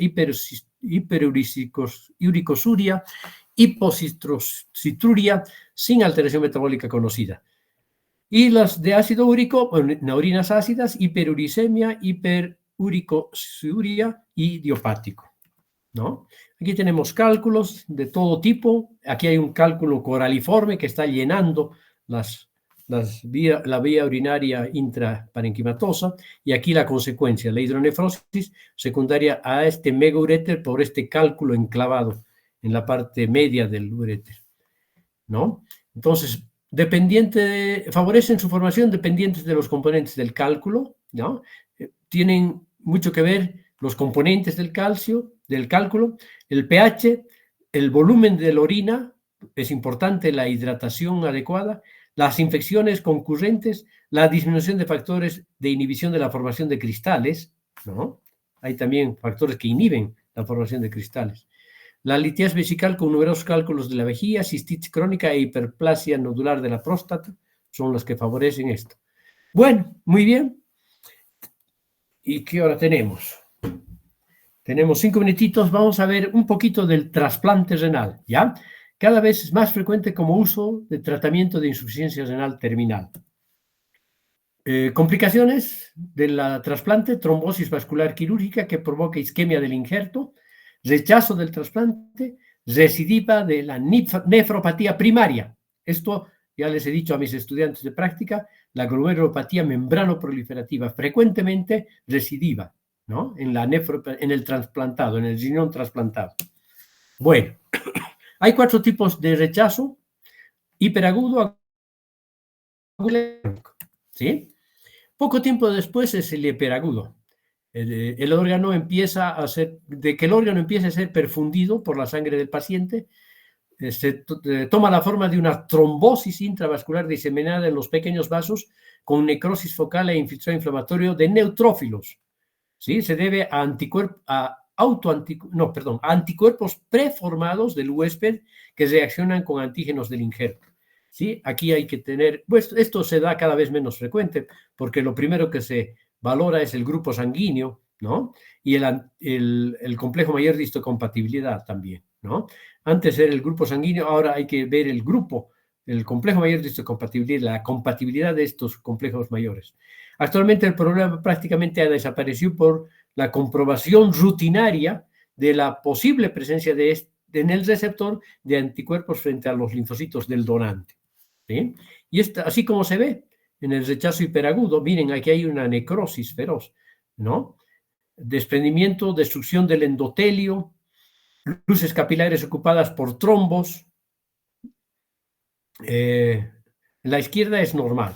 Speaker 1: hiperuricosuria, hipocitruria sin alteración metabólica conocida. Y las de ácido úrico, orinas ácidas, hiperuricemia, hiperuricosuria y idiopático, ¿no? Aquí tenemos cálculos de todo tipo. Aquí hay un cálculo coraliforme que está llenando la vía urinaria intraparenquimatosa, y aquí la consecuencia, la hidronefrosis secundaria a este megaureter por este cálculo enclavado en la parte media del uréter, ¿no? Entonces, favorecen su formación dependientes de los componentes del cálculo, ¿no? Tienen mucho que ver los componentes del cálculo, el pH, el volumen de la orina, es importante la hidratación adecuada, las infecciones concurrentes, la disminución de factores de inhibición de la formación de cristales, ¿no? Hay también factores que inhiben la formación de cristales. La litiasis vesical con numerosos cálculos de la vejiga, cistitis crónica e hiperplasia nodular de la próstata son las que favorecen esto. Bueno, muy bien. ¿Y qué hora tenemos? Tenemos 5 minutitos. Vamos a ver un poquito del trasplante renal, ¿ya? Cada vez es más frecuente como uso de tratamiento de insuficiencia renal terminal. Complicaciones del trasplante: trombosis vascular quirúrgica que provoca isquemia del injerto, rechazo del trasplante, recidiva de la nefropatía primaria. Esto ya les he dicho a mis estudiantes de práctica, la glomerulopatía membranoproliferativa, frecuentemente recidiva, ¿no? En el trasplantado, en el riñón trasplantado. Bueno, hay 4 tipos de rechazo: hiperagudo, agudo, ¿sí? Poco tiempo después es el hiperagudo. El órgano empieza a ser, de que el órgano empiece a ser perfundido por la sangre del paciente, toma la forma de una trombosis intravascular diseminada en los pequeños vasos con necrosis focal e infiltrado inflamatorio de neutrófilos. ¿Sí? Se debe a anticuerpos preformados del huésped que reaccionan con antígenos del injerto. ¿Sí? Aquí hay que tener, pues esto se da cada vez menos frecuente porque lo primero que se valora es el grupo sanguíneo, ¿no? Y el complejo mayor de histocompatibilidad también, ¿no? Antes era el grupo sanguíneo, ahora hay que ver el grupo, el complejo mayor de histocompatibilidad, la compatibilidad de estos complejos mayores. Actualmente el problema prácticamente ha desaparecido por la comprobación rutinaria de la posible presencia en el receptor de anticuerpos frente a los linfocitos del donante, ¿sí? Y así como se ve en el rechazo hiperagudo, miren, aquí hay una necrosis feroz, ¿no? Desprendimiento, destrucción del endotelio, luces capilares ocupadas por trombos. La izquierda es normal.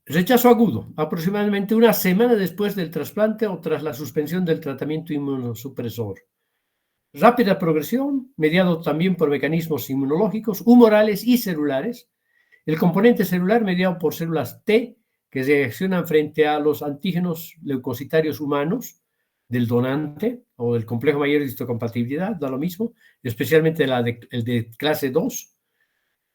Speaker 1: Rechazo agudo, aproximadamente una semana después del trasplante o tras la suspensión del tratamiento inmunosupresor. Rápida progresión, mediado también por mecanismos inmunológicos, humorales y celulares. El componente celular mediado por células T que reaccionan frente a los antígenos leucocitarios humanos del donante o del complejo mayor de histocompatibilidad, da lo mismo, especialmente el de clase 2.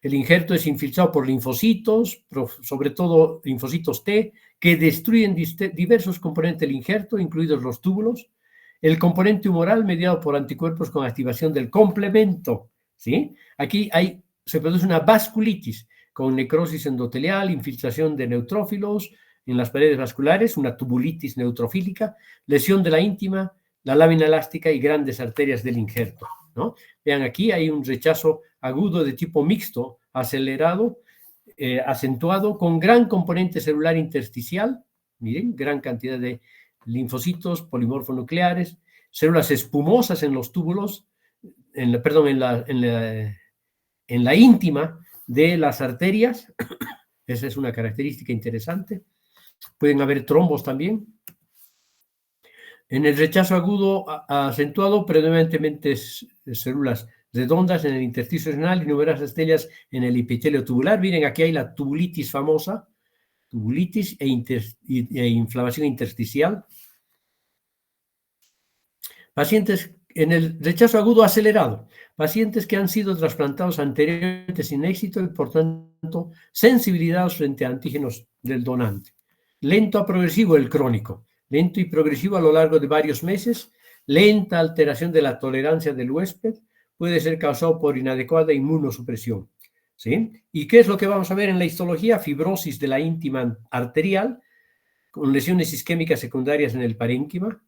Speaker 1: El injerto es infiltrado por linfocitos, sobre todo linfocitos T, que destruyen diversos componentes del injerto, incluidos los túbulos. El componente humoral mediado por anticuerpos con activación del complemento, ¿sí? Aquí se produce una vasculitis con necrosis endotelial, infiltración de neutrófilos en las paredes vasculares, una tubulitis neutrofílica, lesión de la íntima, la lámina elástica y grandes arterias del injerto, ¿no? Vean, aquí hay un rechazo agudo de tipo mixto, acelerado, acentuado, con gran componente celular intersticial, miren, gran cantidad de linfocitos polimorfonucleares, células espumosas en los túbulos, en la íntima de las arterias. Esa es una característica interesante. Pueden haber trombos también. En el rechazo agudo acentuado, predominantemente células redondas en el intersticio renal y numerosas estrellas en el epitelio tubular. Miren, aquí hay la tubulitis famosa, tubulitis e inflamación intersticial. Pacientes en el rechazo agudo acelerado, pacientes que han sido trasplantados anteriormente sin éxito y por tanto sensibilizados frente a antígenos del donante. Lento a progresivo el crónico, lento y progresivo a lo largo de varios meses, lenta alteración de la tolerancia del huésped, puede ser causado por inadecuada inmunosupresión, ¿sí? ¿Y qué es lo que vamos a ver en la histología? Fibrosis de la íntima arterial, con lesiones isquémicas secundarias en el parénquima,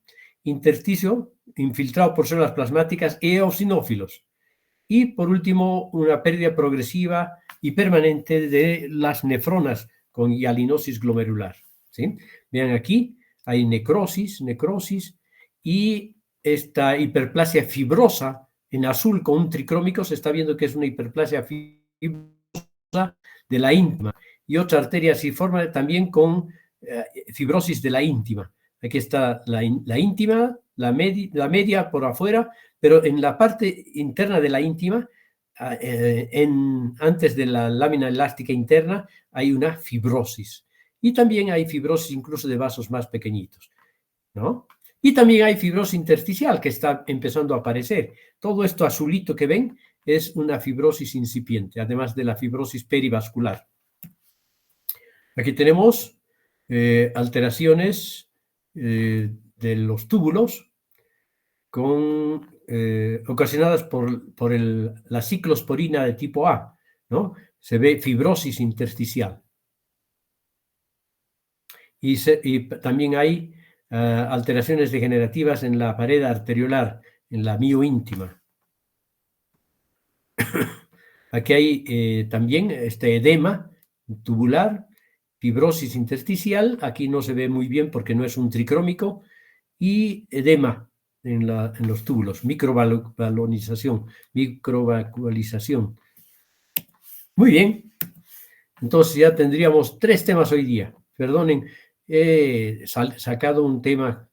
Speaker 1: intersticio infiltrado por células plasmáticas e eosinófilos. Y por último, una pérdida progresiva y permanente de las nefronas con hialinosis glomerular, ¿sí? Vean aquí, hay necrosis y esta hiperplasia fibrosa en azul con un tricrómico se está viendo que es una hiperplasia fibrosa de la íntima y otra arteria forma también con fibrosis de la íntima. Aquí está la íntima, la media por afuera, pero en la parte interna de la íntima, antes de la lámina elástica interna, hay una fibrosis. Y también hay fibrosis incluso de vasos más pequeñitos, ¿no? Y también hay fibrosis intersticial que está empezando a aparecer. Todo esto azulito que ven es una fibrosis incipiente, además de la fibrosis perivascular. Aquí tenemos alteraciones de los túbulos ocasionadas por la ciclosporina de tipo A, ¿no? Se ve fibrosis intersticial. Y también hay alteraciones degenerativas en la pared arteriolar, en la mioíntima, Aquí hay también este edema tubular, fibrosis intersticial. Aquí no se ve muy bien porque no es un tricrómico. Y edema en los túbulos, microvacuolización. Muy bien. Entonces ya tendríamos 3 temas hoy día. Perdonen, he sacado un tema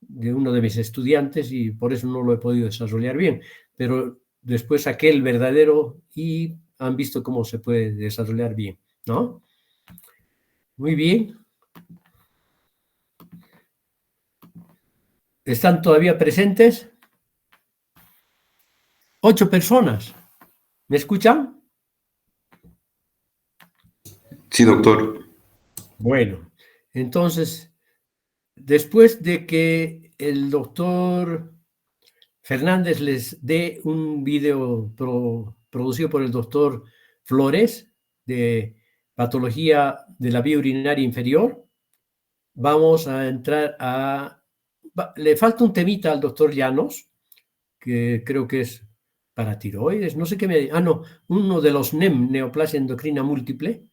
Speaker 1: de uno de mis estudiantes y por eso no lo he podido desarrollar bien, pero después saqué el verdadero y han visto cómo se puede desarrollar bien, ¿no? Muy bien. ¿Están todavía presentes? 8 personas. ¿Me escuchan?
Speaker 3: Sí, doctor.
Speaker 1: Bueno, entonces, después de que el doctor Fernández les dé un video producido por el doctor Flores de patología de la vía urinaria inferior, vamos a entrar a... Le falta un temita al doctor Llanos, que creo que es para tiroides, no sé qué me... Ah, no, uno de los NEM, neoplasia endocrina múltiple.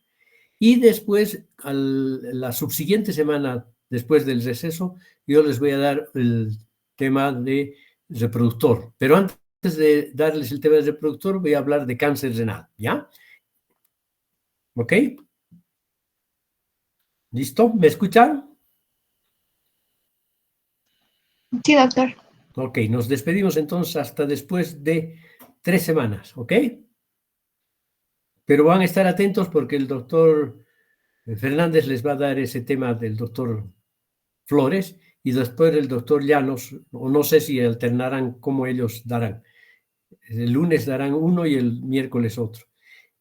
Speaker 1: Y después, la subsiguiente semana, después del receso, yo les voy a dar el tema de reproductor. Pero antes de darles el tema de reproductor, voy a hablar de cáncer renal, ¿ya? ¿Ok? ¿Listo? ¿Me escuchan?
Speaker 2: Sí, doctor.
Speaker 1: Ok, nos despedimos entonces hasta después de 3 semanas, ¿ok? Pero van a estar atentos porque el doctor Fernández les va a dar ese tema del doctor Flores y después el doctor Llanos, o no sé si alternarán como ellos darán. El lunes darán uno y el miércoles otro.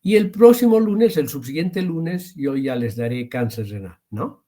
Speaker 1: Y el próximo lunes, el subsiguiente lunes, yo ya les daré cáncer renal, ¿no?